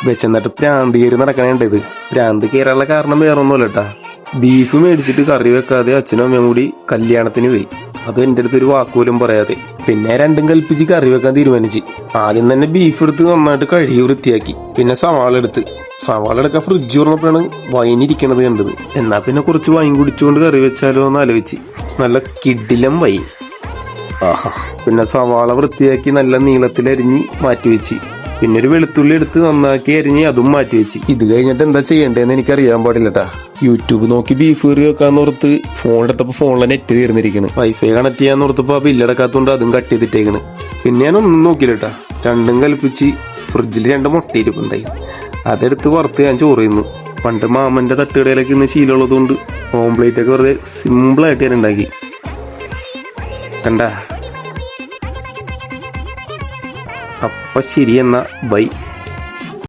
വെച്ചെന്നിട്ട് പ്രാന്ത് കയറി നടക്കണേണ്ടത്. പ്രാന്ത് കയറാനുള്ള കാരണം വേറൊന്നുമല്ല കേട്ടാ. ബീഫ് മേടിച്ചിട്ട് കറി വെക്കാതെ അച്ഛനും അമ്മയും കൂടി കല്യാണത്തിന് പോയി. അത് എൻ്റെ അടുത്തൊരു വാക്കുപോലും പറയാതെ. പിന്നെ രണ്ടും കൽപ്പിച്ച് കറി വെക്കാൻ തീരുമാനിച്ച്. ആദ്യം തന്നെ ബീഫ് എടുത്ത് നന്നായിട്ട് കഴുകി വൃത്തിയാക്കി. പിന്നെ സവാള എടുക്കാൻ ഫ്രിഡ്ജ് തുറന്നപ്പോഴാണ് വൈൻ ഇരിക്കണത് കണ്ടത്. എന്നാ പിന്നെ കുറച്ച് വൈൻ കുടിച്ചുകൊണ്ട് കറി വെച്ചാലോ എന്ന് ആലോചിച്ച്. നല്ല കിടിലം വൈൻ. ആഹാ. പിന്നെ സവാള വൃത്തിയാക്കി നല്ല നീളത്തിലരിഞ്ഞ് മാറ്റിവെച്ച്. പിന്നെ ഒരു വെളുത്തുള്ളി എടുത്ത് നന്നാക്കി അരിഞ്ഞ് അതും മാറ്റിവെച്ച്. ഇത് കഴിഞ്ഞിട്ട് എന്താ ചെയ്യേണ്ടതെന്ന് എനിക്കറിയാൻ പാടില്ലട്ടാ. യൂട്യൂബ് നോക്കി ബീഫ് കറി വെക്കാന്നോർത്ത് ഫോൺ എടുത്തപ്പോൾ ഫോണിലെ നെറ്റ് തീർന്നിരിക്കണ്. വൈഫൈ കണക്ട് ചെയ്യാന്നോർത്തപ്പോൾ ആ ബില്ലടക്കാത്തോണ്ട് അതും കട്ട് ചെയ്തിട്ടേക്കണ്. പിന്നെ ഞാനൊന്നും നോക്കില്ലട്ടാ. രണ്ടും കൽപ്പിച്ച് ഫ്രിഡ്ജിൽ 2 മുട്ട ഇരിപ്പുണ്ടായി. അതെടുത്ത് വറുത്ത് ഞാൻ ചോറ് തിന്നു. പണ്ട് മാമന്റെ തട്ടുകടയിലേക്ക് ഇന്ന് ശീലമുള്ളത് കൊണ്ട് ഓംപ്ലേറ്റ് ഒക്കെ വെറുതെ സിമ്പിളായിട്ട് ഞാൻ ഉണ്ടാക്കി. കണ്ട. അപ്പൊ ശരി എന്നാ ബൈ.